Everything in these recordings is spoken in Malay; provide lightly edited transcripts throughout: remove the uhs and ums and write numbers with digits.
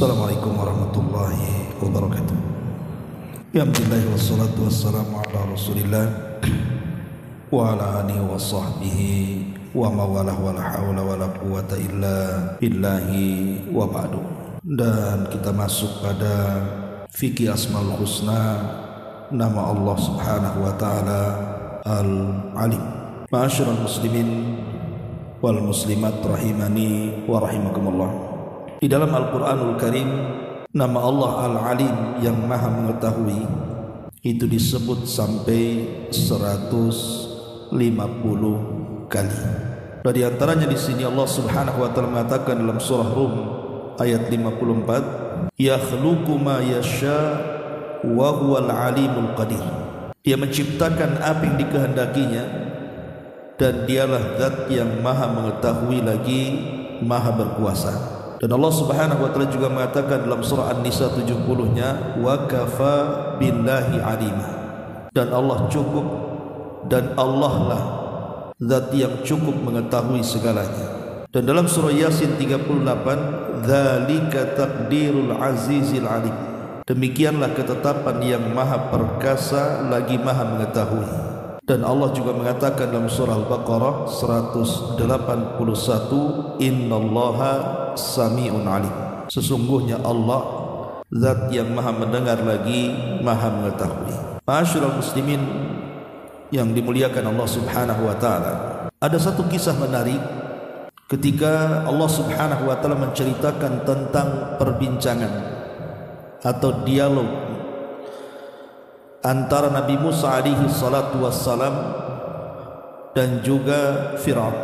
Assalamualaikum warahmatullahi wabarakatuh. Alhamdulillah wassalatu wassalamu ala Rasulillah wa ala alihi wa sahbihi wa mawalah wa la hawla wa la quwata illa billahi wa ba'du. Dan kita masuk pada fikih Asmaul Husna, nama Allah Subhanahu wa taala Al-Alim. Ma'asyiral muslimin wal muslimat rahimani wa rahimakumullah. Di dalam Al-Quranul Karim, nama Allah Al-Alim yang maha mengetahui itu disebut sampai 150 kali. Dan di antaranya di sini Allah Subhanahu wa taala mengatakan dalam surah Rum ayat 54, yakhluqu ma yasha wa huwal alimul qadir. Dia menciptakan apa yang dikehendakinya dan dialah zat yang maha mengetahui lagi maha berkuasa. Dan Allah Subhanahu wa taala juga mengatakan dalam surah An-Nisa 70-nya, wa kafa billahi alima. Dan Allah cukup, dan Allah lah zat yang cukup mengetahui segalanya. Dan dalam surah Yasin 38, dzalika taqdirul azizil alim. Demikianlah ketetapan yang maha perkasa lagi maha mengetahui. Dan Allah juga mengatakan dalam surah Al-Baqarah 181, innallaha sami'un alim. Sesungguhnya Allah zat yang maha mendengar lagi maha mengetahui. Ma'asyiral muslimin yang dimuliakan Allah Subhanahu wa taala, ada satu kisah menarik ketika Allah Subhanahu wa taala menceritakan tentang perbincangan atau dialog antara Nabi Musa alaihi salatu wassalam dan juga Fir'aun.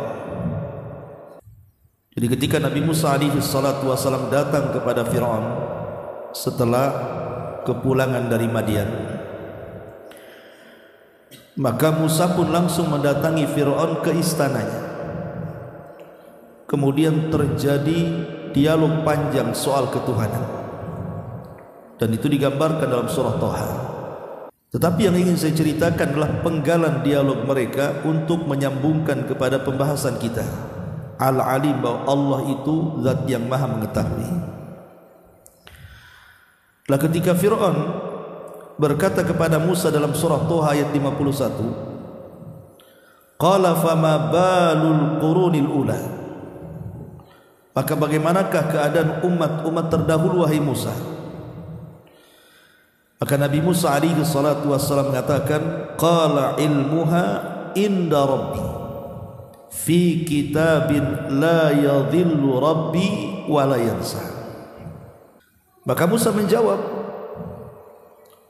Jadi ketika Nabi Musa alaihi salatu wassalam datang kepada Fir'aun setelah kepulangan dari Madian, maka Musa pun langsung mendatangi Fir'aun ke istananya. Kemudian terjadi dialog panjang soal ketuhanan, dan itu digambarkan dalam surah Thaha. Tetapi yang ingin saya ceritakan adalah penggalan dialog mereka untuk menyambungkan kepada pembahasan kita, Al-Alim, bahwa Allah itu zat yang maha mengetahui. Lah ketika Fir'aun berkata kepada Musa dalam surah Thaha ayat 51, qala fama balul qurunil ula, maka bagaimanakah keadaan umat-umat terdahulu wahai Musa? Maka Nabi Musa alaihi salatu wassalam mengatakan, qala ilmuha inda rabbi fi kitabin la yadhillu rabbi wa la yansa. Maka Musa menjawab,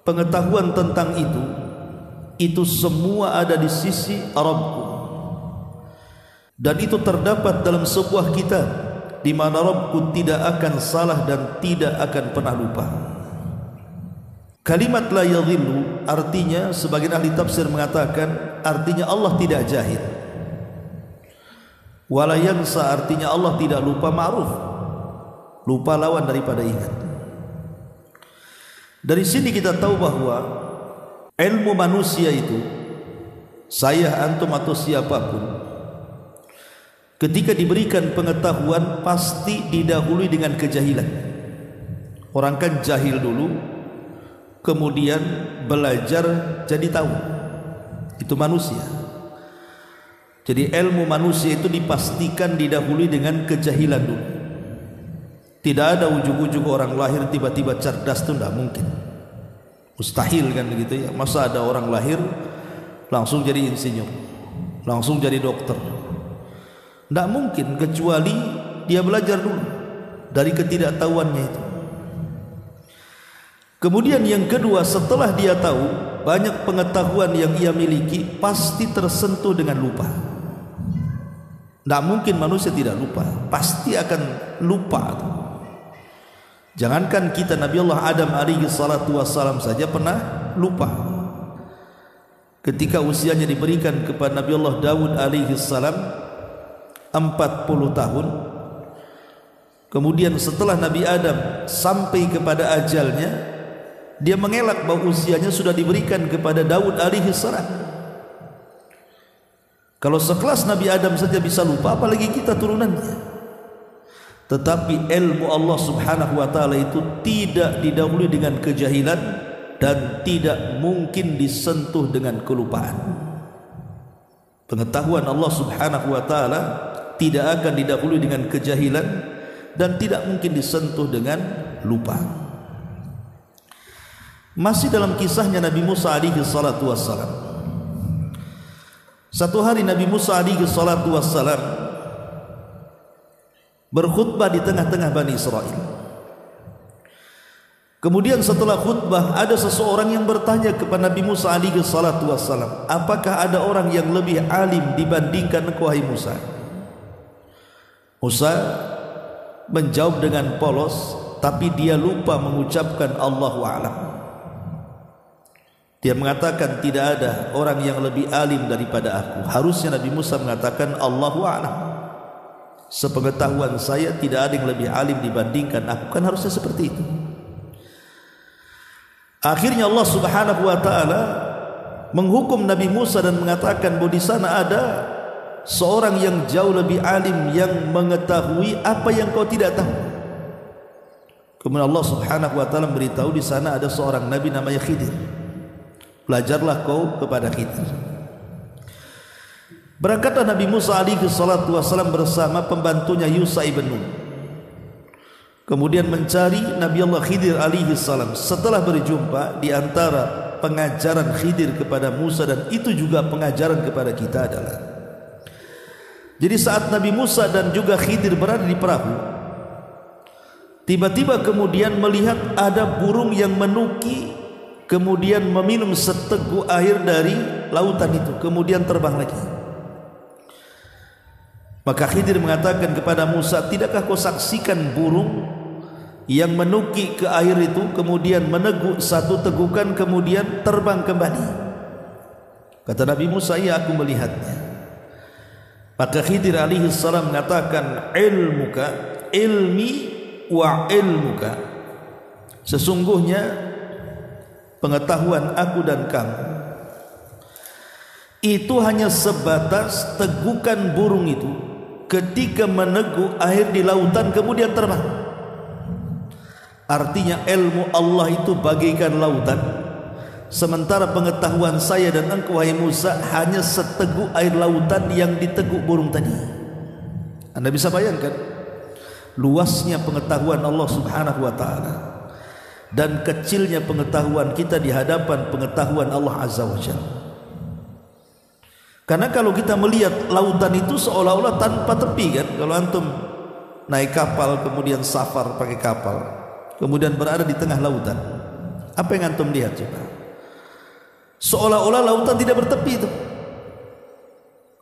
pengetahuan tentang itu semua ada di sisi Rabbku, dan itu terdapat dalam sebuah kitab di mana Rabbku tidak akan salah dan tidak akan pernah lupa. Kalimat la yadhillu artinya, sebagian ahli tafsir mengatakan artinya Allah tidak jahil. Wala yansa artinya Allah tidak lupa, ma'ruf. Lupa lawan daripada ingat. Dari sini kita tahu bahwa ilmu manusia itu, saya, antum atau siapapun, ketika diberikan pengetahuan pasti didahului dengan kejahilan. Orang kan jahil dulu, kemudian belajar jadi tahu. Itu manusia. Jadi ilmu manusia itu dipastikan didahului dengan kejahilan dulu. Tidak ada ujug-ujug orang lahir tiba-tiba cerdas, itu tidak mungkin. Mustahil kan begitu ya. Masa ada orang lahir langsung jadi insinyur, langsung jadi dokter? Tidak mungkin, kecuali dia belajar dulu dari ketidaktahuannya itu. Kemudian yang kedua, setelah dia tahu, banyak pengetahuan yang ia miliki pasti tersentuh dengan lupa. Tidak mungkin manusia tidak lupa, pasti akan lupa. Jangankan kita, Nabi Allah Adam alaihi salatu wassalam saja pernah lupa. Ketika usianya diberikan kepada Nabi Allah Daud alaihi salam 40 tahun, kemudian setelah Nabi Adam sampai kepada ajalnya, dia mengelak bahwa usianya sudah diberikan kepada Daud alaihi salam. Kalau sekelas Nabi Adam saja bisa lupa, apalagi kita turunannya. Tetapi ilmu Allah subhanahu wa ta'ala itu tidak didahului dengan kejahilan dan tidak mungkin disentuh dengan kelupaan. Pengetahuan Allah subhanahu wa ta'ala tidak akan didahului dengan kejahilan dan tidak mungkin disentuh dengan lupa. Masih dalam kisahnya Nabi Musa alaihi salatu wassalam. Satu hari Nabi Musa alaihi salatu wassalam berkhutbah di tengah-tengah Bani Israel. Kemudian setelah khutbah ada seseorang yang bertanya kepada Nabi Musa alaihi salatu wassalam, apakah ada orang yang lebih alim dibandingkan engkau wahai Musa? Musa menjawab dengan polos, tapi dia lupa mengucapkan Allahu a'lam. Dia mengatakan tidak ada orang yang lebih alim daripada aku. Harusnya Nabi Musa mengatakan Allahu a'lam. Sepengetahuan saya tidak ada yang lebih alim dibandingkan aku, kan harusnya seperti itu. Akhirnya Allah subhanahu wa ta'ala menghukum Nabi Musa dan mengatakan bahwa di sana ada seorang yang jauh lebih alim yang mengetahui apa yang kau tidak tahu. Kemudian Allah subhanahu wa ta'ala beritahu di sana ada seorang Nabi namanya Khidir. Belajarlah kau kepada Khidir. Berangkatlah Nabi Musa alaihi salatu wassalam bersama pembantunya Yusha ibn Nun. Kemudian mencari Nabi Allah Khidir alaihi salam. Setelah berjumpa, di antara pengajaran Khidir kepada Musa dan itu juga pengajaran kepada kita adalah, jadi saat Nabi Musa dan juga Khidir berada di perahu, tiba-tiba kemudian melihat ada burung yang menuki, kemudian meminum seteguk air dari lautan itu, kemudian terbang lagi. Maka Khidir mengatakan kepada Musa, tidakkah kau saksikan burung yang menuki ke air itu, kemudian meneguk satu tegukan, kemudian terbang kembali? Kata Nabi Musa, iya aku melihatnya. Maka Khidir alaihi salam mengatakan, ilmuka ilmi wa ilmuka, sesungguhnya pengetahuan aku dan kamu itu hanya sebatas tegukan burung itu ketika meneguk air di lautan kemudian terbang. Artinya ilmu Allah itu bagaikan lautan, sementara pengetahuan saya dan engkau wahai Musa hanya seteguk air lautan yang diteguk burung tadi. Anda bisa bayangkan luasnya pengetahuan Allah subhanahu wa ta'ala dan kecilnya pengetahuan kita di hadapan pengetahuan Allah azza wa jalla. Karena kalau kita melihat lautan itu seolah-olah tanpa tepi kan. Kalau antum naik kapal kemudian safar pakai kapal, kemudian berada di tengah lautan, apa yang antum lihat coba? Seolah-olah lautan tidak bertepi itu.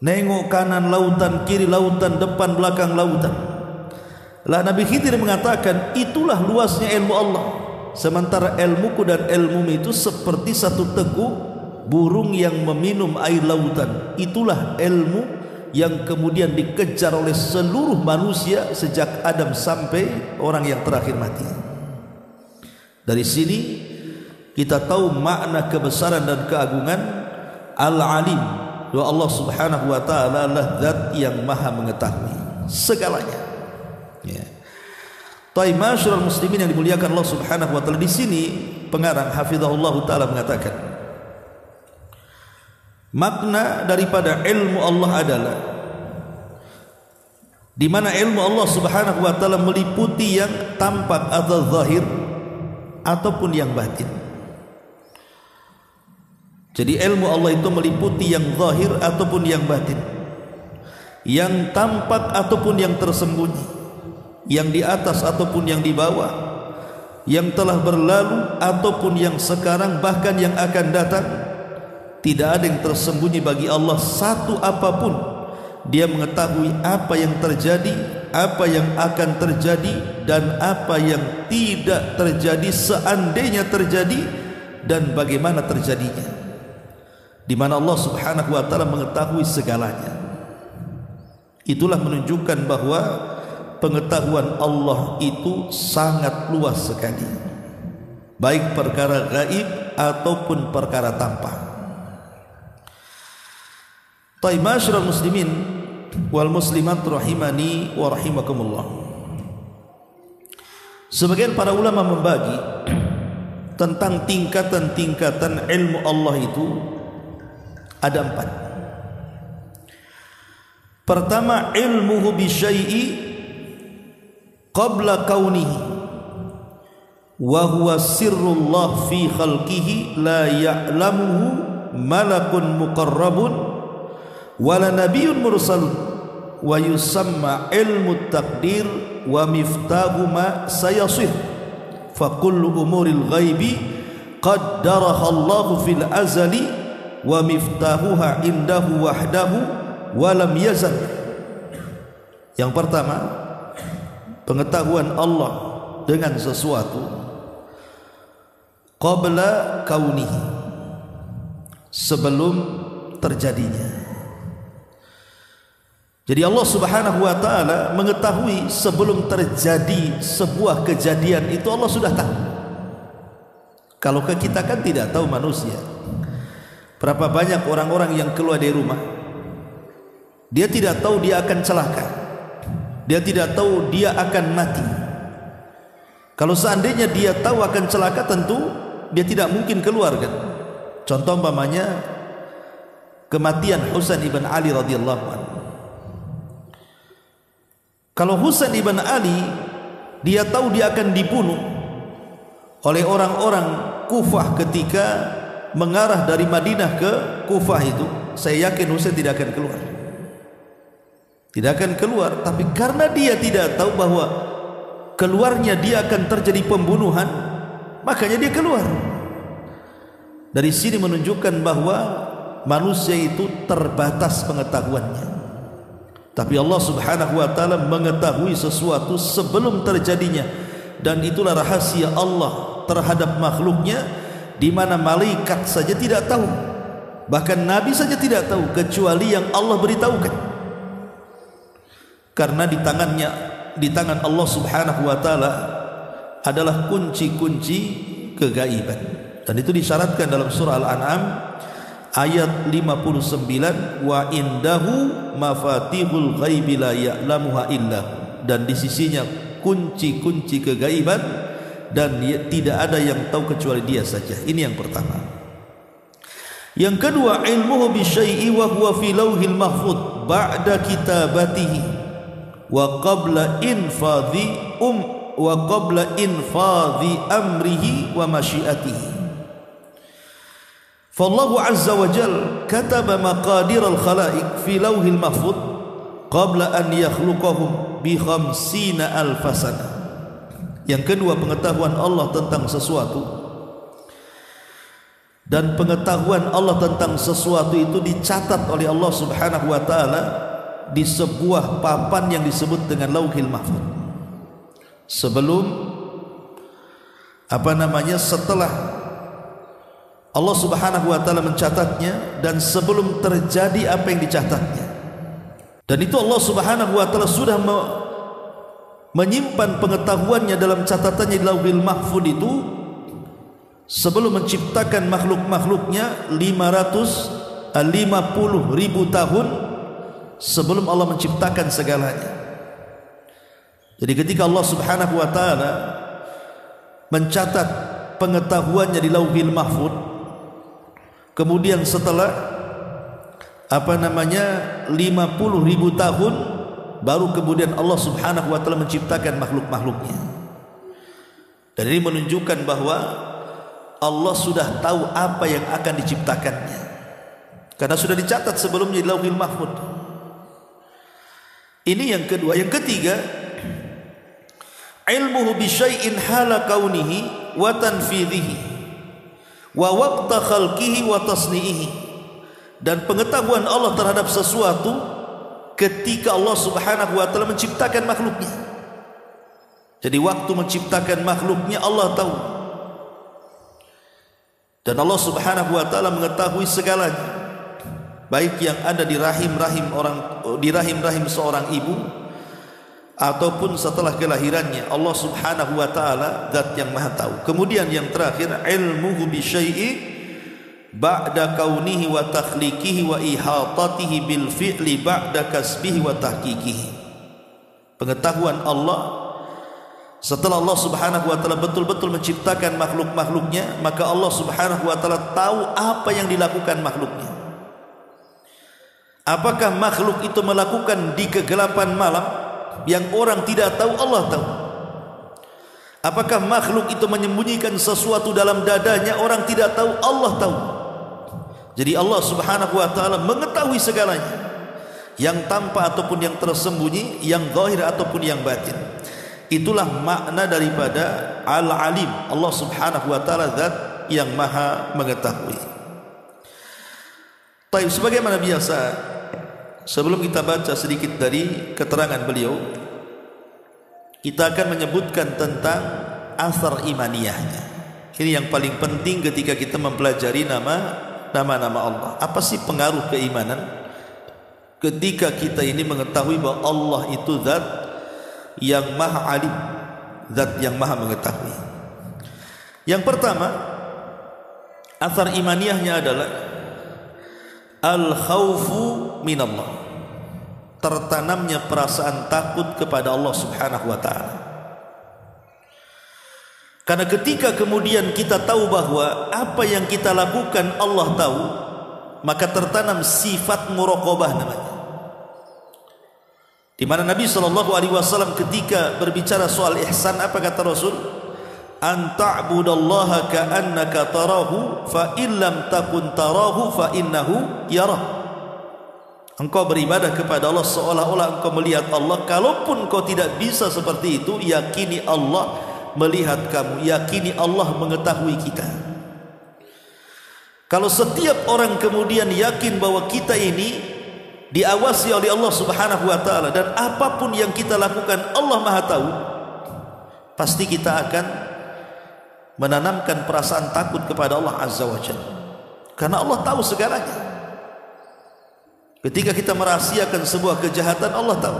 Nengok kanan lautan, kiri lautan, depan belakang lautan. Lah Nabi Khidir mengatakan itulah luasnya ilmu Allah, sementara ilmuku dan ilmumu itu seperti satu teguk burung yang meminum air lautan. Itulah ilmu yang kemudian dikejar oleh seluruh manusia sejak Adam sampai orang yang terakhir mati. Dari sini kita tahu makna kebesaran dan keagungan Al-Alim, bahwa Allah subhanahu wa ta'ala adalah zat yang maha mengetahui segalanya. Ya. Taib masyarul muslimin yang dimuliakan Allah subhanahu wa ta'ala, di sini pengarang hafizahullah ta'ala mengatakan makna daripada ilmu Allah adalah di mana ilmu Allah subhanahu wa ta'ala meliputi yang tampak atau zahir ataupun yang batin. Jadi ilmu Allah itu meliputi yang zahir ataupun yang batin, yang tampak ataupun yang tersembunyi, yang di atas ataupun yang di bawah, yang telah berlalu ataupun yang sekarang bahkan yang akan datang. Tidak ada yang tersembunyi bagi Allah satu apapun. Dia mengetahui apa yang terjadi, apa yang akan terjadi, dan apa yang tidak terjadi seandainya terjadi, dan bagaimana terjadinya. Di mana Allah subhanahu wa ta'ala mengetahui segalanya. Itulah menunjukkan bahwa pengetahuan Allah itu sangat luas sekali, baik perkara gaib ataupun perkara tampak. Taib masyarul muslimin wal muslimat rahimani wa rahimakumullah. Sebagian para ulama membagi tentang tingkatan-tingkatan ilmu Allah itu ada 4. Pertama, ilmuhu bisyai'i qabla kaunihi wa huwa sirrullah fi khalqihi la ya'lamuhu malakun muqarrabun wala nabiyyun mursalun wa yusamma ilmu taqdir wa miftahu ma sayasir fa kullu umuril ghaibi qaddaraha Allah fil azali wa miftahuha indahu wahdahu wa lam yazal. Yang pertama, pengetahuan Allah dengan sesuatu qabla kaunihi, sebelum terjadinya. Jadi Allah Subhanahu wa taala mengetahui sebelum terjadi sebuah kejadian itu Allah sudah tahu. Kalau kita kan tidak tahu manusia. Berapa banyak orang-orang yang keluar dari rumah, dia tidak tahu dia akan celaka, dia tidak tahu dia akan mati. Kalau seandainya dia tahu akan celaka, tentu dia tidak mungkin keluar kan. Contoh umpamanya kematian Husain ibn Ali radhiyallahu anhu. Kalau Husain ibn Ali dia tahu dia akan dibunuh oleh orang-orang Kufah ketika mengarah dari Madinah ke Kufah itu, saya yakin Husain tidak akan keluar. Tidak akan keluar, tapi karena dia tidak tahu bahwa keluarnya dia akan terjadi pembunuhan, makanya dia keluar. Dari sini menunjukkan bahwa manusia itu terbatas pengetahuannya. Tapi Allah Subhanahu wa taala mengetahui sesuatu sebelum terjadinya, dan itulah rahasia Allah terhadap makhluknya, di mana malaikat saja tidak tahu, bahkan nabi saja tidak tahu kecuali yang Allah beritahukan. Karena di tangan Allah Subhanahu wa taala adalah kunci-kunci kegaiban, dan itu disyaratkan dalam surah Al-An'am ayat 59, wa indahu mafatihul ghaibi la ya'lamuha illa, dan di sisinya kunci-kunci kegaiban dan tidak ada yang tahu kecuali dia saja. Ini yang pertama. Yang kedua, ilmuhu bisyai'i wa huwa fi lauhil mahfuz ba'da kitabatihi wa qabla infadhi amrihi wa masyiatihi. Fallahu azza wa jal kataba maqadir al-khalaiq fi lawhil mahfuz qabla an yakhluqahum bi 50,000 sana. Yang kedua, pengetahuan Allah tentang sesuatu, dan pengetahuan Allah tentang sesuatu itu dicatat oleh Allah Subhanahu wa taala di sebuah papan yang disebut dengan Lauhil Mahfuz. Setelah Allah Subhanahu wa taala mencatatnya, dan sebelum terjadi apa yang dicatatnya. Dan itu Allah Subhanahu wa taala sudah menyimpan pengetahuannya dalam catatannya di Lauhil Mahfuz itu sebelum menciptakan makhluk-makhluknya 50.000 tahun sebelum Allah menciptakan segalanya. Jadi ketika Allah Subhanahu wa taala mencatat pengetahuannya di Lauhil Mahfuz, kemudian setelah 50.000 tahun baru kemudian Allah Subhanahu wa taala menciptakan makhluk-makhluknya. Dan ini menunjukkan bahwa Allah sudah tahu apa yang akan diciptakannya, karena sudah dicatat sebelumnya di Lauhil Mahfuz. Ini yang kedua. Yang ketiga, ilmuhu bi syai'in hala kaunihi wa tanfidhihi wa waqta khalqihi wa tasni'ihi, dan pengetahuan Allah terhadap sesuatu ketika Allah Subhanahu wa taala menciptakan makhluknya. Jadi waktu menciptakan makhluknya Allah tahu, dan Allah Subhanahu wa taala mengetahui segalanya, baik yang ada di rahim seorang ibu ataupun setelah kelahirannya. Allah Subhanahu wa taala zat yang maha tahu. Kemudian yang terakhir, ilmuhu bi syai'i ba'da kaunihi wa takhliqihi wa ihatatihi bil fi'li ba'da kasbihi wa tahqiqihi. Pengetahuan Allah Setelah Allah Subhanahu wa taala betul-betul menciptakan makhluk-makhluknya, maka Allah Subhanahu wa taala tahu apa yang dilakukan makhluknya. Apakah makhluk itu melakukan di kegelapan malam yang orang tidak tahu? Allah tahu. Apakah makhluk itu menyembunyikan sesuatu dalam dadanya, orang tidak tahu? Allah tahu. Jadi Allah Subhanahu wa taala mengetahui segalanya, yang tampak ataupun yang tersembunyi, yang zahir ataupun yang batin. Itulah makna daripada Al-Alim. Allah Subhanahu wa taala zat yang maha mengetahui. Baik, sebagaimana biasa, sebelum kita baca sedikit dari keterangan beliau, kita akan menyebutkan tentang asar imaniyahnya. Ini yang paling penting ketika kita mempelajari nama-nama Allah. Apa sih pengaruh keimanan ketika kita ini mengetahui bahwa Allah itu zat yang maha alim, zat yang maha mengetahui. Yang pertama, asar imaniyahnya adalah al-khawfu minallah, tertanamnya perasaan takut kepada Allah Subhanahu wa taala. Karena ketika kemudian kita tahu bahwa apa yang kita lakukan Allah tahu, maka tertanam sifat muraqabah namanya. Di mana Nabi SAW ketika berbicara soal ihsan, apa kata Rasul? An ta'budallaha ka'annaka tarahu fa illam takun tarahu fa innahu yarah. Engkau beribadah kepada Allah seolah-olah engkau melihat Allah. Kalaupun kau tidak bisa seperti itu, yakini Allah melihat kamu, yakini Allah mengetahui kita. Kalau setiap orang kemudian yakin bahwa kita ini diawasi oleh Allah Subhanahu wa taala, dan apapun yang kita lakukan Allah Maha tahu, pasti kita akan menanamkan perasaan takut kepada Allah Azza wa Jalla. Karena Allah tahu segalanya. Ketika kita merahasiakan sebuah kejahatan, Allah tahu.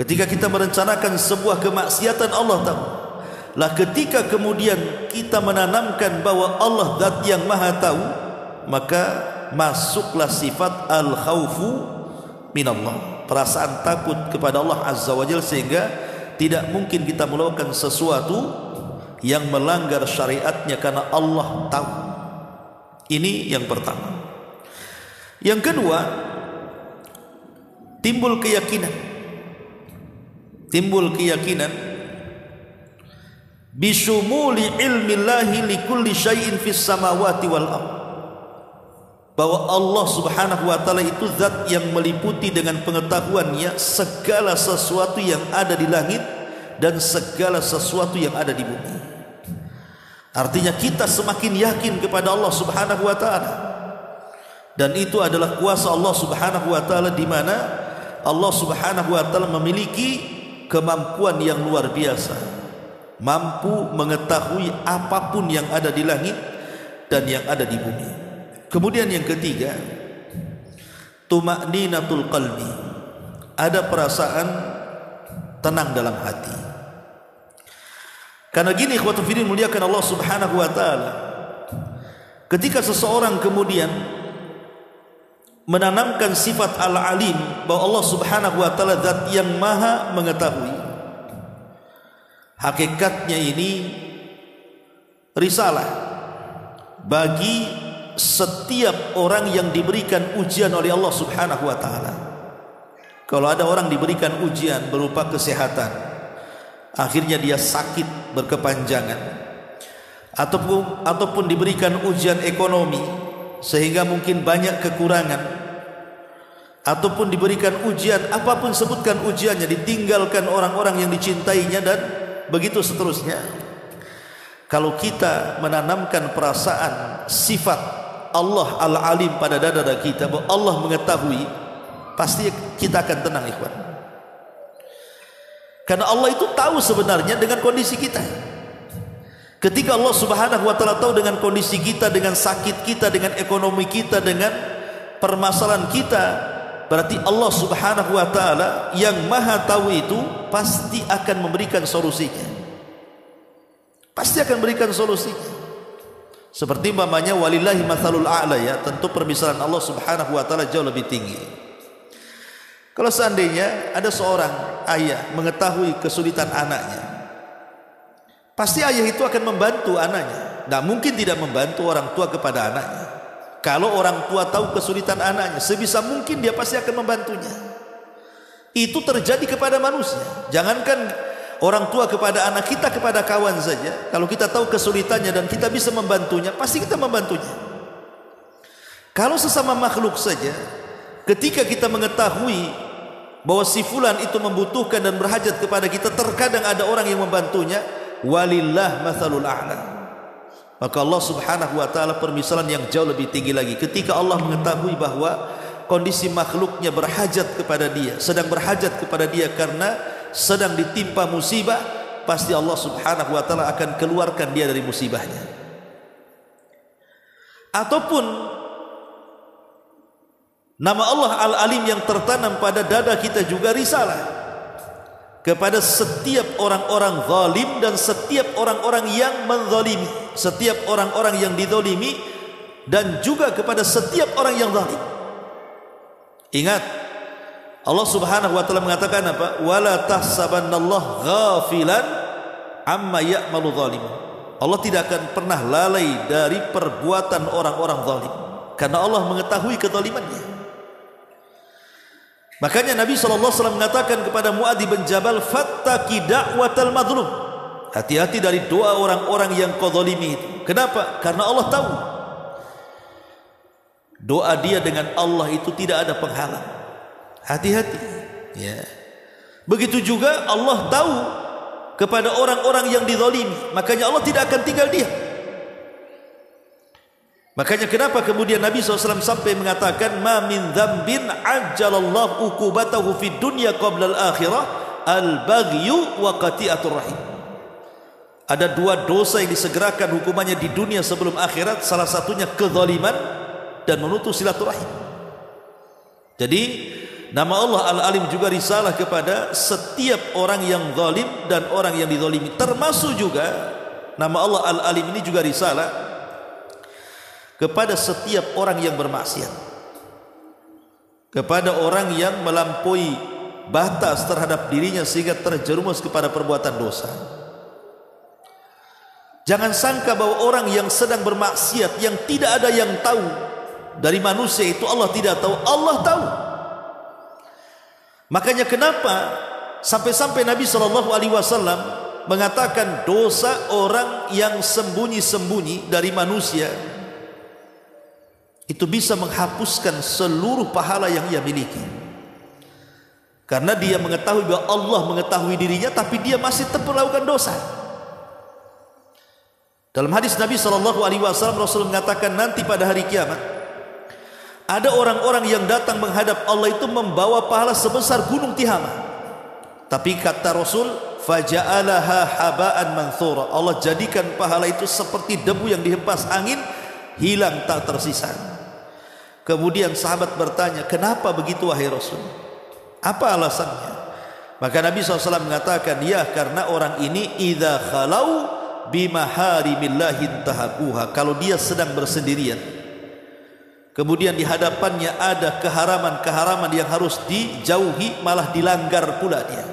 Ketika kita merencanakan sebuah kemaksiatan, Allah tahu. Lah ketika kemudian kita menanamkan bahwa Allah zat yang maha tahu, maka masuklah sifat al-khawfu minallah, perasaan takut kepada Allah Azza wa Jalla, sehingga tidak mungkin kita melakukan sesuatu yang melanggar syariatnya karena Allah tahu. Ini yang pertama. Yang kedua, timbul keyakinan bisyumuli ilmillahi likulli syai'in fis samawati wal ardh, bahwa Allah Subhanahu wa taala itu zat yang meliputi dengan pengetahuannya segala sesuatu yang ada di langit dan segala sesuatu yang ada di bumi. Artinya kita semakin yakin kepada Allah Subhanahu wa taala, dan itu adalah kuasa Allah Subhanahu wa taala, di mana Allah Subhanahu wa taala memiliki kemampuan yang luar biasa, mampu mengetahui apapun yang ada di langit dan yang ada di bumi. Kemudian yang ketiga, tuma'ninatul qalbi, ada perasaan tenang dalam hati. Karena gini, ikhwatul fillah muliakan Allah Subhanahu wa taala, ketika seseorang kemudian menanamkan sifat al-alim, bahwa Allah Subhanahu wa taala zat yang maha mengetahui, hakikatnya ini risalah bagi setiap orang yang diberikan ujian oleh Allah Subhanahu wa taala. Kalau ada orang diberikan ujian berupa kesehatan, akhirnya dia sakit berkepanjangan, ataupun diberikan ujian ekonomi sehingga mungkin banyak kekurangan, ataupun diberikan ujian apapun, sebutkan ujiannya, ditinggalkan orang-orang yang dicintainya, dan begitu seterusnya. Kalau kita menanamkan perasaan sifat Allah al-alim pada dada kita, bahwa Allah mengetahui, pasti kita akan tenang, ikhwan. Karena Allah itu tahu sebenarnya dengan kondisi kita. Ketika Allah Subhanahu wa taala tahu dengan kondisi kita, dengan sakit kita, dengan ekonomi kita, dengan permasalahan kita, berarti Allah Subhanahu wa taala yang maha tahu itu pasti akan memberikan solusinya. Pasti akan memberikan solusinya. Seperti umpamanya walillahi matsalul a'la, ya, tentu permisalan Allah Subhanahu wa taala jauh lebih tinggi. Kalau seandainya ada seorang ayah mengetahui kesulitan anaknya, pasti ayah itu akan membantu anaknya. Tidak mungkin tidak membantu orang tua kepada anaknya. Kalau orang tua tahu kesulitan anaknya, sebisa mungkin dia pasti akan membantunya. Itu terjadi kepada manusia. Jangankan orang tua kepada anak, kita kepada kawan saja, kalau kita tahu kesulitannya dan kita bisa membantunya, pasti kita membantunya. Kalau sesama makhluk saja, ketika kita mengetahui bahwa si fulan itu membutuhkan dan berhajat kepada kita, terkadang ada orang yang membantunya. Walillah mathalul a'la. Maka Allah subhanahu wa ta'ala permisalan yang jauh lebih tinggi lagi. Ketika Allah mengetahui bahwa kondisi makhluknya berhajat kepada dia, sedang berhajat kepada dia karena sedang ditimpa musibah, pasti Allah subhanahu wa ta'ala akan keluarkan dia dari musibahnya. Ataupun nama Allah Al-Alim yang tertanam pada dada kita juga risalah kepada setiap orang-orang zalim dan setiap orang-orang yang menzalimi, setiap orang-orang yang dizalimi, dan juga kepada setiap orang yang zalim. Ingat, Allah subhanahu wa ta'ala mengatakan apa? Wala tahsabannallaha ghafilan amma ya'malu zalimun. Allah tidak akan pernah lalai dari perbuatan orang-orang zalim, karena Allah mengetahui kezalimannya. Makanya Nabi SAW mengatakan kepada Mu'adz bin Jabal, fattaqi da'watal madlum, hati-hati dari doa orang-orang yang kau zalimi itu. Kenapa? Karena Allah tahu doa dia dengan Allah itu tidak ada penghalang. Hati-hati ya. Begitu juga Allah tahu kepada orang-orang yang dizalimi, makanya Allah tidak akan tinggal diam. Makanya kenapa kemudian Nabi SAW sampai mengatakan, ma min dzambin ajjalallahu uqubatahu fid dunya qabla al-akhirah al-baghyu wa qati'atur rahim. Ada dua dosa yang disegerakan hukumannya di dunia sebelum akhirat, salah satunya kezaliman dan memutus silaturahim. Jadi nama Allah Al-Alim juga risalah kepada setiap orang yang zalim dan orang yang dizalimi. Termasuk juga nama Allah Al-Alim ini juga risalah kepada setiap orang yang bermaksiat, kepada orang yang melampaui batas terhadap dirinya sehingga terjerumus kepada perbuatan dosa. Jangan sangka bahwa orang yang sedang bermaksiat, yang tidak ada yang tahu dari manusia itu, Allah tidak tahu. Allah tahu. Makanya kenapa sampai-sampai Nabi SAW mengatakan dosa orang yang sembunyi-sembunyi dari manusia itu bisa menghapuskan seluruh pahala yang ia miliki, karena dia mengetahui bahwa Allah mengetahui dirinya, tapi dia masih tetap melakukan dosa. Dalam hadis Nabi SAW, Rasul mengatakan nanti pada hari kiamat ada orang-orang yang datang menghadap Allah itu membawa pahala sebesar gunung Tihama, tapi kata Rasul, faja'alaha haba'an manthura, Allah jadikan pahala itu seperti debu yang dihempas angin, hilang tak tersisa. Kemudian sahabat bertanya, kenapa begitu wahai Rasul? Apa alasannya? Maka Nabi SAW mengatakan, ya karena orang ini idza khalau bimaharimillahi intahakuha, kalau dia sedang bersendirian, kemudian di hadapannya ada keharaman-keharaman yang harus dijauhi, malah dilanggar pula dia,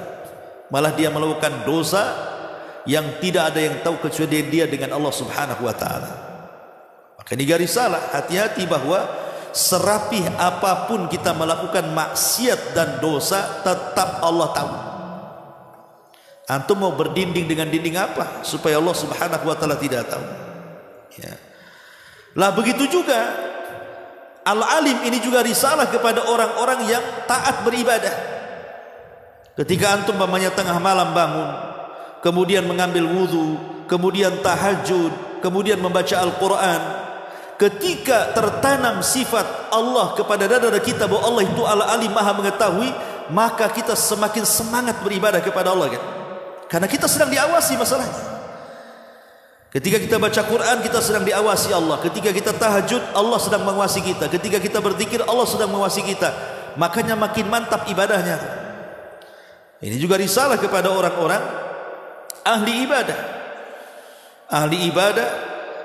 malah dia melakukan dosa yang tidak ada yang tahu kecuali dia dengan Allah Subhanahu wa ta'ala. Maka ini risalah, hati-hati bahwa serapih apapun kita melakukan maksiat dan dosa, tetap Allah tahu. Antum mau berdinding dengan dinding apa supaya Allah Subhanahu wa ta'ala tidak tahu ya. Lah begitu juga Al-Alim ini juga risalah kepada orang-orang yang taat beribadah. Ketika antum umpamanya tengah malam bangun, kemudian mengambil wudu, kemudian tahajud, kemudian membaca Al-Quran, ketika tertanam sifat Allah kepada dada kita bahwa Allah itu Al-Alim, Maha mengetahui, maka kita semakin semangat beribadah kepada Allah kan? Karena kita sedang diawasi masalahnya. Ketika kita baca Quran, kita sedang diawasi Allah. Ketika kita tahajud, Allah sedang mengawasi kita. Ketika kita berzikir, Allah sedang mengawasi kita. Makanya makin mantap ibadahnya. Ini juga risalah kepada orang-orang ahli ibadah. Ahli ibadah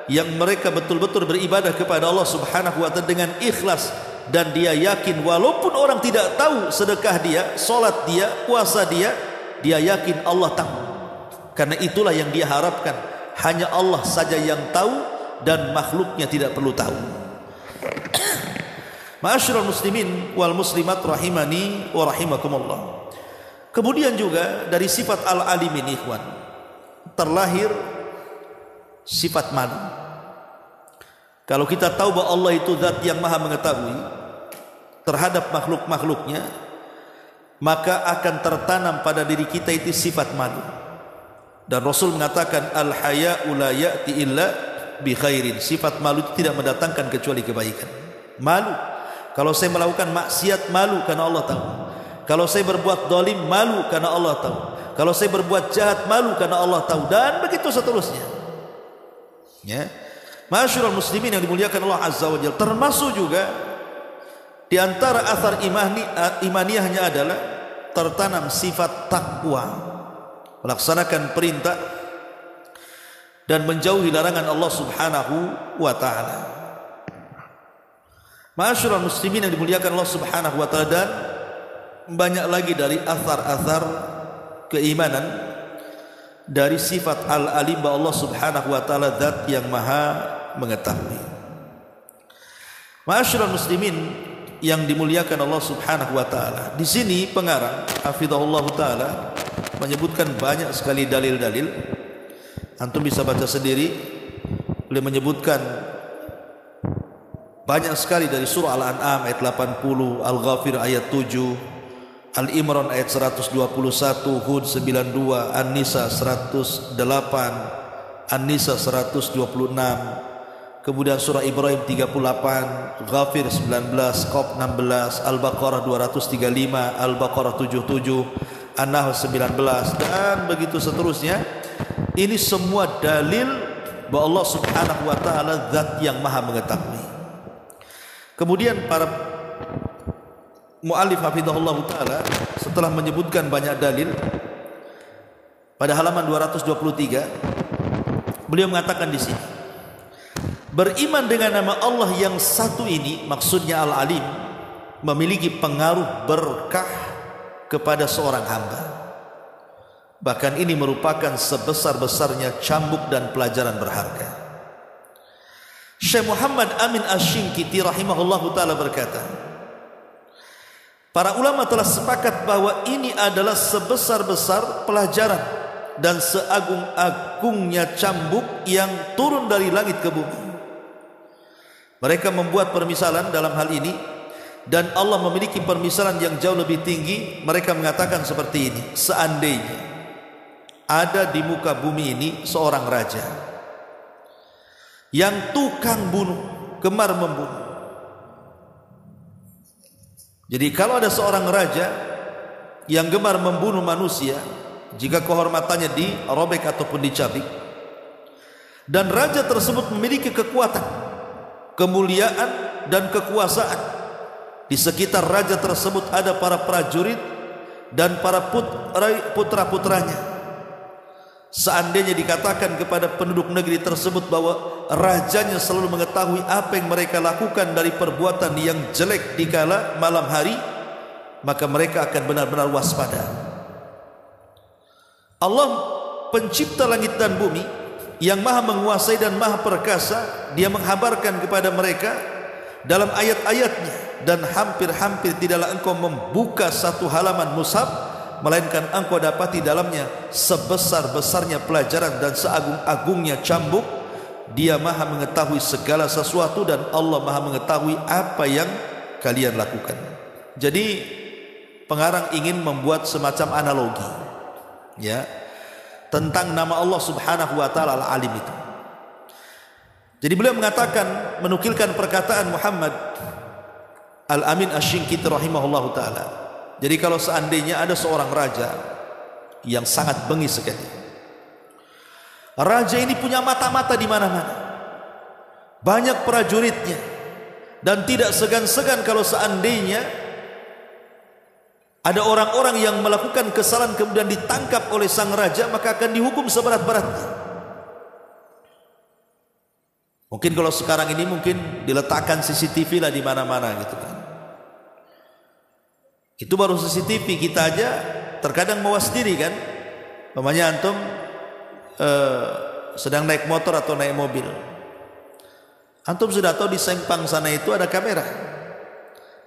yang mereka betul-betul beribadah kepada Allah Subhanahu wa ta'ala dengan ikhlas, dan dia yakin walaupun orang tidak tahu sedekah dia, solat dia, puasa dia yakin Allah tahu. Karena itulah yang dia harapkan, hanya Allah saja yang tahu dan makhluknya tidak perlu tahu. Ma'asyiral muslimin wal muslimat rahimani wa rahimakumullah. Kemudian juga dari sifat al-alim ini ikhwan, terlahir sifat malu. Kalau kita tahu bahwa Allah itu zat yang maha mengetahui terhadap makhluk-makhluknya, maka akan tertanam pada diri kita itu sifat malu. Dan Rasul mengatakan al-haya'u la ya'ti illa bi khairin. Sifat malu itu tidak mendatangkan kecuali kebaikan. Malu. Kalau saya melakukan maksiat, malu karena Allah tahu. Kalau saya berbuat zalim, malu karena Allah tahu. Kalau saya berbuat jahat, malu karena Allah tahu. Dan begitu seterusnya. Ya. Ma'asyiral muslimin yang dimuliakan Allah Azza wa Jalla, termasuk juga di antara athar imaniyahnya adalah tertanam sifat takwa, melaksanakan perintah dan menjauhi larangan Allah Subhanahu wa taala. Ma'asyiral muslimin yang dimuliakan Allah Subhanahu wa taala, dan banyak lagi dari athar-athar keimanan dari sifat al-alim bahwa Allah Subhanahu wa taala zat yang maha mengetahui. Ma'asyiral muslimin yang dimuliakan Allah Subhanahu wa taala, di sini pengarang hafizahullah taala menyebutkan banyak sekali dalil-dalil. Antum bisa baca sendiri. Beliau menyebutkan banyak sekali dari surah Al-An'am ayat 80, Al-Ghafir ayat 7, Al-Imran ayat 121, Hud 92, An-Nisa 108, An-Nisa 126, kemudian surah Ibrahim 38, Ghafir 19, Qaf 16, Al-Baqarah 235, Al-Baqarah 77, An-Nahl 19, dan begitu seterusnya. Ini semua dalil bahwa Allah Subhanahu wa taala zat yang maha mengetahui. Kemudian para muallif hafizahullah taala setelah menyebutkan banyak dalil, pada halaman 223 beliau mengatakan di sini, beriman dengan nama Allah yang satu ini, maksudnya Al-Alim, memiliki pengaruh berkah kepada seorang hamba. Bahkan ini merupakan sebesar-besarnya cambuk dan pelajaran berharga. Syekh Muhammad Amin Asy-Syinkiti rahimahullahu taala berkata, para ulama telah sepakat bahwa ini adalah sebesar-besar pelajaran dan seagung-agungnya cambuk yang turun dari langit ke bumi. Mereka membuat permisalan dalam hal ini, dan Allah memiliki permisalan yang jauh lebih tinggi. Mereka mengatakan seperti ini: seandainya ada di muka bumi ini seorang raja yang tukang bunuh, gemar membunuh. Jadi kalau ada seorang raja yang gemar membunuh manusia, jika kehormatannya dirobek ataupun dicabik, dan raja tersebut memiliki kekuatan, kemuliaan dan kekuasaan, di sekitar raja tersebut ada para prajurit dan para putra-putranya. Seandainya dikatakan kepada penduduk negeri tersebut bahwa rajanya selalu mengetahui apa yang mereka lakukan dari perbuatan yang jelek di kala malam hari, maka mereka akan benar-benar waspada. Allah pencipta langit dan bumi yang maha menguasai dan maha perkasa, dia menghabarkan kepada mereka dalam ayat-ayatnya, dan hampir-hampir tidaklah engkau membuka satu halaman mushaf melainkan engkau dapati dalamnya sebesar-besarnya pelajaran dan seagung-agungnya cambuk. Dia maha mengetahui segala sesuatu, dan Allah maha mengetahui apa yang kalian lakukan. Jadi pengarang ingin membuat semacam analogi, ya, tentang nama Allah Subhanahu wa taala Al-Alim itu. Jadi beliau mengatakan, menukilkan perkataan Muhammad Al-Amin Asy-Syinkiti rahimahullahu taala. Jadi kalau seandainya ada seorang raja yang sangat bengis sekali, raja ini punya mata-mata di mana-mana, banyak prajuritnya, dan tidak segan-segan kalau seandainya ada orang-orang yang melakukan kesalahan kemudian ditangkap oleh sang raja, maka akan dihukum seberat-beratnya. Mungkin kalau sekarang ini mungkin diletakkan CCTV lah di mana-mana gitu kan. Itu baru CCTV, kita aja terkadang mawas diri kan. Namanya antum sedang naik motor atau naik mobil, antum sudah tahu di sempang sana itu ada kamera,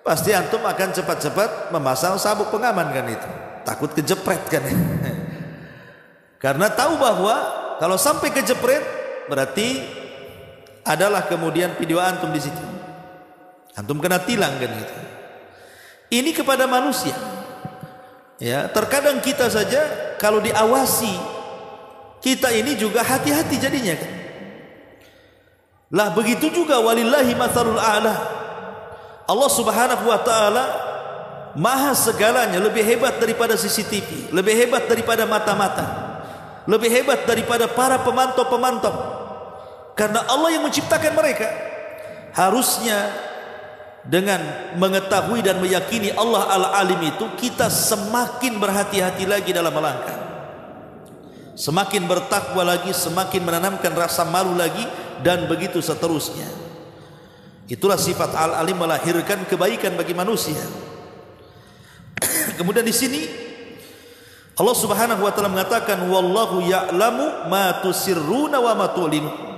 pasti antum akan cepat-cepat memasang sabuk pengaman kan, itu takut kejepret kan. Karena tahu bahwa kalau sampai kejepret berarti adalah kemudian video antum di situ, antum kena tilang kan gitu. Ini kepada manusia. Ya, terkadang kita saja kalau diawasi, kita ini juga hati-hati jadinya kan. Lah begitu juga walillahi matsalul a'la. Allah Subhanahu wa taala maha segalanya, lebih hebat daripada CCTV, lebih hebat daripada mata-mata, lebih hebat daripada para pemantau-pemantau. Karena Allah yang menciptakan mereka. Harusnya dengan mengetahui dan meyakini Allah Al-Alim itu, kita semakin berhati-hati lagi dalam melangkah, semakin bertakwa lagi, semakin menanamkan rasa malu lagi, dan begitu seterusnya. Itulah sifat Al-Alim, melahirkan kebaikan bagi manusia. Kemudian di sini Allah Subhanahu wa taala mengatakan wallahu ya'lamu ma tusirruna wa ma tu'linun.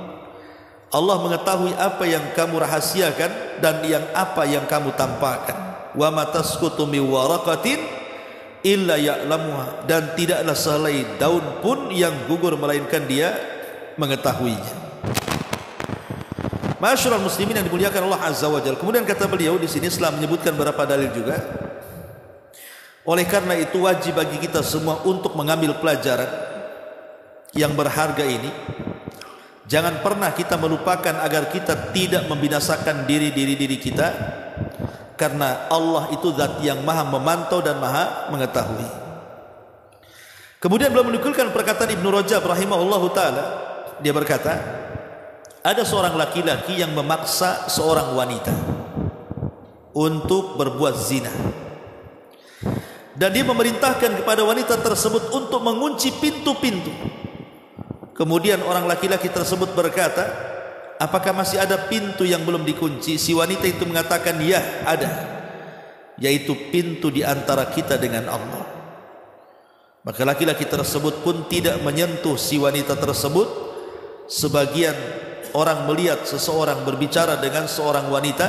Allah mengetahui apa yang kamu rahasiakan dan yang apa yang kamu tampakkan. Wa ma tasqutu min waraqatin illa ya'lamuha, dan tidaklah sehelai daun pun yang gugur melainkan Dia mengetahuinya. Ma'asyiral muslimin yang dimuliakan Allah Azza wa Jalla. Kemudian kata beliau di sini setelah menyebutkan beberapa dalil juga, oleh karena itu wajib bagi kita semua untuk mengambil pelajaran yang berharga ini. Jangan pernah kita melupakan agar kita tidak membinasakan diri kita, karena Allah itu zat yang maha memantau dan maha mengetahui. Kemudian beliau menukilkan perkataan Ibnu Rajab rahimahullahu taala. Dia berkata, ada seorang laki-laki yang memaksa seorang wanita untuk berbuat zina, dan dia memerintahkan kepada wanita tersebut untuk mengunci pintu-pintu. Kemudian orang laki-laki tersebut berkata, apakah masih ada pintu yang belum dikunci? Si wanita itu mengatakan, ya ada, yaitu pintu di antara kita dengan Allah. Maka laki-laki tersebut pun tidak menyentuh si wanita tersebut. Sebagian orang melihat seseorang berbicara dengan seorang wanita,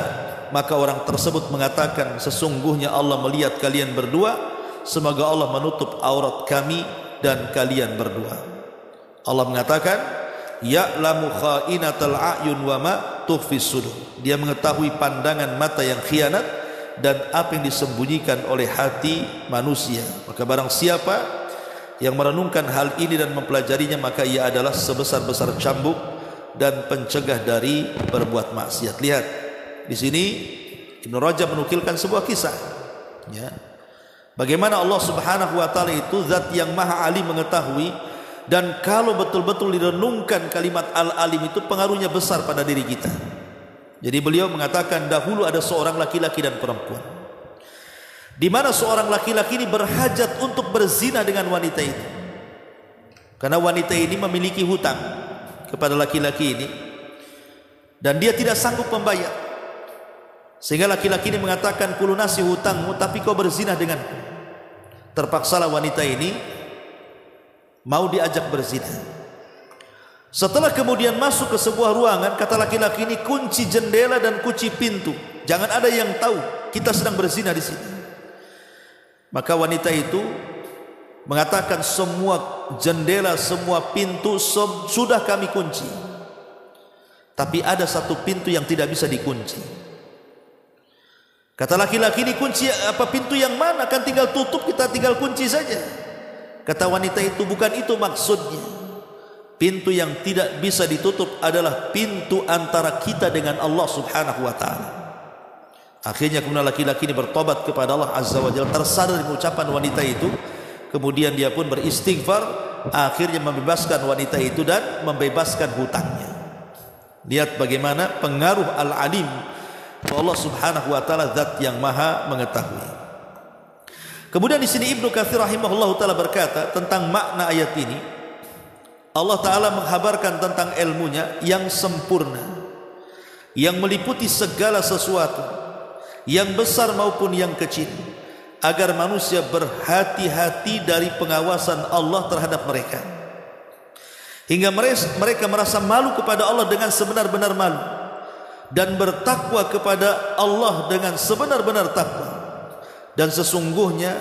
maka orang tersebut mengatakan, sesungguhnya Allah melihat kalian berdua, semoga Allah menutup aurat kami dan kalian berdua. Allah mengatakan, ya'lamu kha'inatal a'yun wa ma tukhfis sudur. Dia mengetahui pandangan mata yang khianat dan apa yang disembunyikan oleh hati manusia. Maka barang siapa yang merenungkan hal ini dan mempelajarinya, maka ia adalah sebesar-besar cambuk dan pencegah dari berbuat maksiat. Lihat di sini Ibnu Rajab menukilkan sebuah kisah, ya, bagaimana Allah Subhanahu wa taala itu zat yang maha alim mengetahui. Dan kalau betul-betul direnungkan kalimat Al-Alim itu, pengaruhnya besar pada diri kita. Jadi beliau mengatakan, dahulu ada seorang laki-laki dan perempuan, di mana seorang laki-laki ini berhajat untuk berzina dengan wanita itu, karena wanita ini memiliki hutang kepada laki-laki ini dan dia tidak sanggup membayar. Sehingga laki-laki ini mengatakan, kulunasi hutangmu tapi kau berzina denganku. Terpaksalah wanita ini mau diajak berzina. Setelah kemudian masuk ke sebuah ruangan, kata laki-laki ini, kunci jendela dan kunci pintu, jangan ada yang tahu kita sedang berzina di sini. Maka wanita itu mengatakan, semua jendela, semua pintu sudah kami kunci, tapi ada satu pintu yang tidak bisa dikunci. Kata laki-laki ini, kunci apa, pintu yang mana? Kan tinggal tutup, kita tinggal kunci saja. Kata wanita itu, bukan itu maksudnya. Pintu yang tidak bisa ditutup adalah pintu antara kita dengan Allah Subhanahu wa taala. Akhirnya kemudian laki-laki ini bertobat kepada Allah Azza wa Jalla, tersadar dengan ucapan wanita itu. Kemudian dia pun beristighfar, akhirnya membebaskan wanita itu dan membebaskan hutangnya. Lihat bagaimana pengaruh Al-Alim, Allah Subhanahu wa taala zat yang maha mengetahui. Kemudian di sini Ibnu Katsir rahimahullahu taala berkata tentang makna ayat ini, Allah taala menghabarkan tentang ilmunya yang sempurna, yang meliputi segala sesuatu, yang besar maupun yang kecil. agar manusia berhati-hati dari pengawasan Allah terhadap mereka, hingga mereka merasa malu kepada Allah dengan sebenar-benar malu, dan bertakwa kepada Allah dengan sebenar-benar takwa. Dan sesungguhnya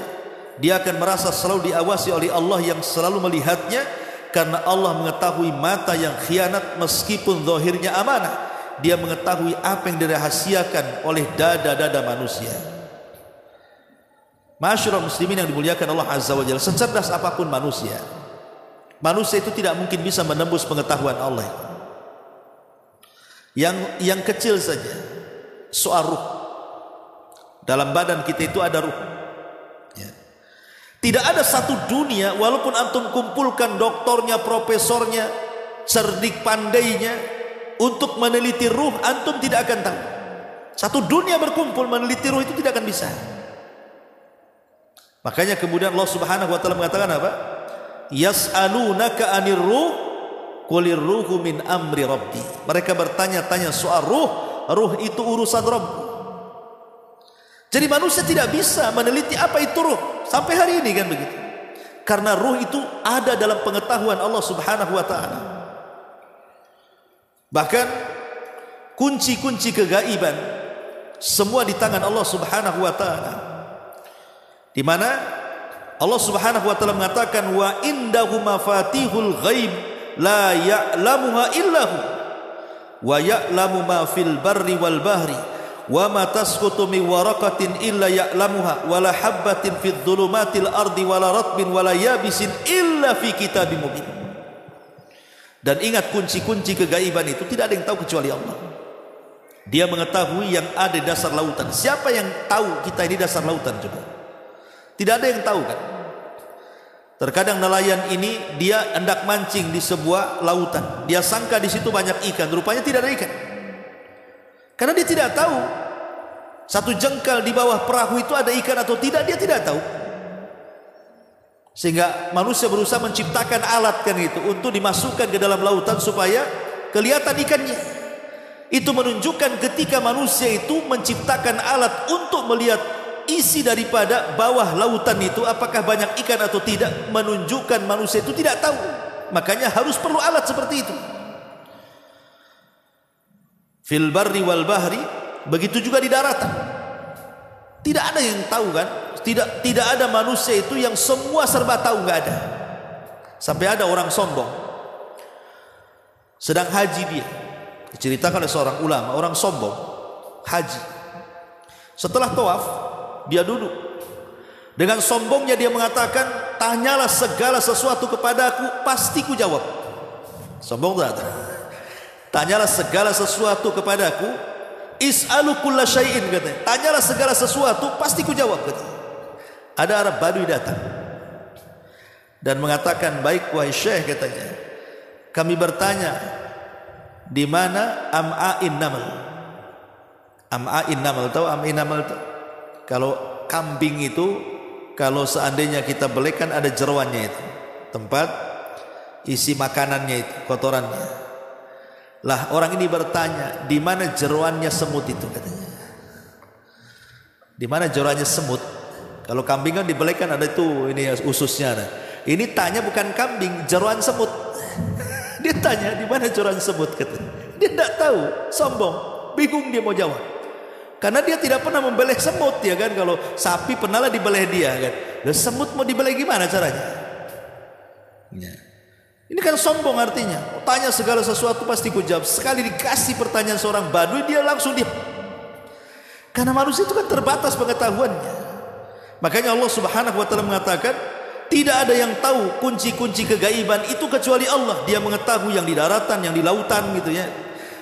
dia akan merasa selalu diawasi oleh Allah yang selalu melihatnya, karena Allah mengetahui mata yang khianat meskipun zahirnya amanah. Dia mengetahui apa yang dirahasiakan oleh dada-dada manusia. Masyarul muslimin yang dimuliakan Allah Azza wa Jalla, secerdas apapun manusia, manusia itu tidak mungkin bisa menembus pengetahuan Allah. Yang kecil saja, soal ruh. Dalam badan kita itu ada ruh. Ya. Tidak ada satu dunia, walaupun antum kumpulkan doktornya, profesornya, cerdik pandainya, untuk meneliti ruh, antum tidak akan tahu. Satu dunia berkumpul meneliti ruh itu tidak akan bisa. Makanya kemudian Allah Subhanahu wa taala mengatakan apa? Yas'alunaka 'anir ruh qulir ruhu min amri rabbi. Mereka bertanya-tanya soal ruh, ruh itu urusan Rabb. Jadi manusia tidak bisa meneliti apa itu ruh sampai hari ini, kan begitu. Karena ruh itu ada dalam pengetahuan Allah Subhanahu wa taala. Bahkan kunci-kunci kegaiban semua di tangan Allah Subhanahu wa taala. Di mana Allah Subhanahu wa taala mengatakan wa indahu mafatihul ghaib la ya'lamuha illahu wa ya'lamu ma fil barri wal bahri wa ma tasqutu min waraqatin illa ya'lamuha wa la habbatin fid dhulumatil ardi wa la ratbin wa la yabisin illa fi kitabim mubin. Dan ingat, kunci-kunci kegaiban itu tidak ada yang tahu kecuali Allah. Dia mengetahui yang ada di dasar lautan. Siapa yang tahu kita ini dasar lautan coba? Tidak ada yang tahu, kan? Terkadang nelayan ini dia hendak mancing di sebuah lautan. Dia sangka di situ banyak ikan, rupanya tidak ada ikan. Karena dia tidak tahu satu jengkal di bawah perahu itu ada ikan atau tidak, dia tidak tahu. Sehingga manusia berusaha menciptakan alat, kan itu, untuk dimasukkan ke dalam lautan supaya kelihatan ikannya. Itu menunjukkan ketika manusia itu menciptakan alat untuk melihat isi daripada bawah lautan itu, apakah banyak ikan atau tidak, menunjukkan manusia itu tidak tahu. Makanya harus perlu alat seperti itu. Fil barri wal bahri, begitu juga di daratan. Tidak ada yang tahu, kan? Tidak ada manusia itu yang semua serba tahu, nggak ada. Sampai ada orang sombong sedang haji, dia diceritakan oleh seorang ulama, orang sombong haji. Setelah tawaf, dia duduk dengan sombongnya, dia mengatakan, tanyalah segala sesuatu kepadaku, pasti ku jawab. Sombong tak? Tanyalah segala sesuatu kepadaku, is'alu kulla syai'in, katanya. Tanyalah segala sesuatu, pasti ku jawab, katanya. Ada Arab Badui datang dan mengatakan, baik wahai Syekh, katanya, kami bertanya, di mana am'ain namal? Am'ain namal, tahu am'ain namal itu? Kalau kambing itu, kalau seandainya kita belikan ada jeroannya itu, tempat isi makanannya itu, kotorannya. Lah orang ini bertanya, di mana jeroannya semut itu, katanya. Di mana jeroannya semut? Kalau kambing kan dibelikan ada itu, ini ususnya ada. Ini tanya bukan kambing, jeroan semut. Dia tanya di mana jeroan semut, katanya. Dia tidak tahu, sombong, bingung dia mau jawab. Karena dia tidak pernah membeleh semut, ya kan? Kalau sapi pernah lah dibeleh dia, kan? Lah semut mau dibeleh gimana caranya? Ya. Ini kan sombong artinya. Tanya segala sesuatu pasti ku jawab. Sekali dikasih pertanyaan seorang Badui, dia langsung diam. Karena manusia itu kan terbatas pengetahuannya. Makanya Allah Subhanahu wa taala mengatakan, tidak ada yang tahu kunci-kunci kegaiban itu kecuali Allah. Dia mengetahui yang di daratan, yang di lautan, gitu ya.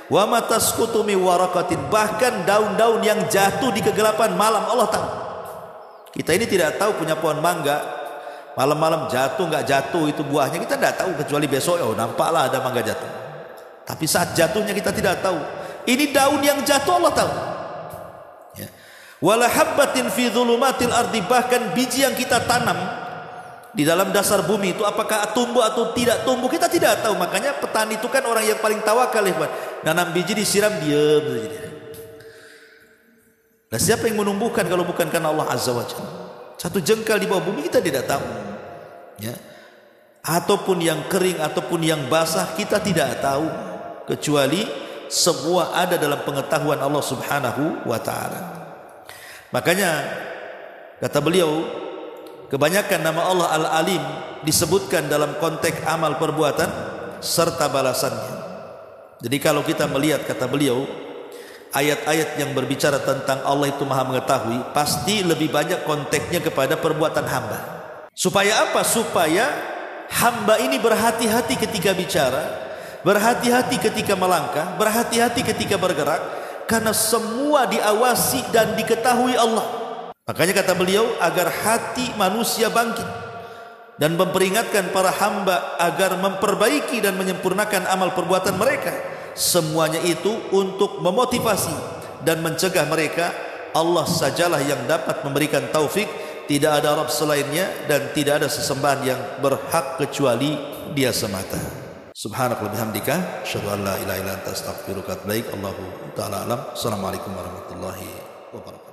Wa ma tasqutu min waraqatin, bahkan daun-daun yang jatuh di kegelapan malam Allah tahu. Kita ini tidak tahu punya pohon mangga, malam-malam jatuh nggak jatuh itu buahnya, kita tidak tahu, kecuali besok oh nampaklah ada mangga jatuh. Tapi saat jatuhnya kita tidak tahu. Ini daun yang jatuh Allah tahu. Ya. Wala habbatin fi dhulumatil ardi, bahkan biji yang kita tanam di dalam dasar bumi itu apakah tumbuh atau tidak tumbuh kita tidak tahu. Makanya petani itu kan orang yang paling tawakal, ya, nanam biji disiram diam saja. Nah, siapa yang menumbuhkan kalau bukan karena Allah Azza wa Jalla? Satu jengkal di bawah bumi kita tidak tahu. Ya. Ataupun yang kering ataupun yang basah kita tidak tahu, kecuali semua ada dalam pengetahuan Allah Subhanahu wa taala. Makanya kata beliau, kebanyakan nama Allah Al-Alim disebutkan dalam konteks amal perbuatan serta balasannya. Jadi kalau kita melihat, kata beliau, ayat-ayat yang berbicara tentang Allah itu Maha mengetahui, pasti lebih banyak konteksnya kepada perbuatan hamba. Supaya apa? Supaya hamba ini berhati-hati ketika bicara, berhati-hati ketika melangkah, berhati-hati ketika bergerak, karena semua diawasi dan diketahui Allah. Makanya kata beliau, agar hati manusia bangkit dan memperingatkan para hamba agar memperbaiki dan menyempurnakan amal perbuatan mereka. Semuanya itu untuk memotivasi dan mencegah mereka. Allah sajalah yang dapat memberikan taufik, tidak ada Rabb selainnya, dan tidak ada sesembahan yang berhak kecuali Dia semata. Subhanakallahumma bihamdika, asyhadu an la ilaha illa anta, astaghfiruka wa atubu ilaik. Allahu ta'ala alam. Assalamualaikum warahmatullahi wabarakatuh.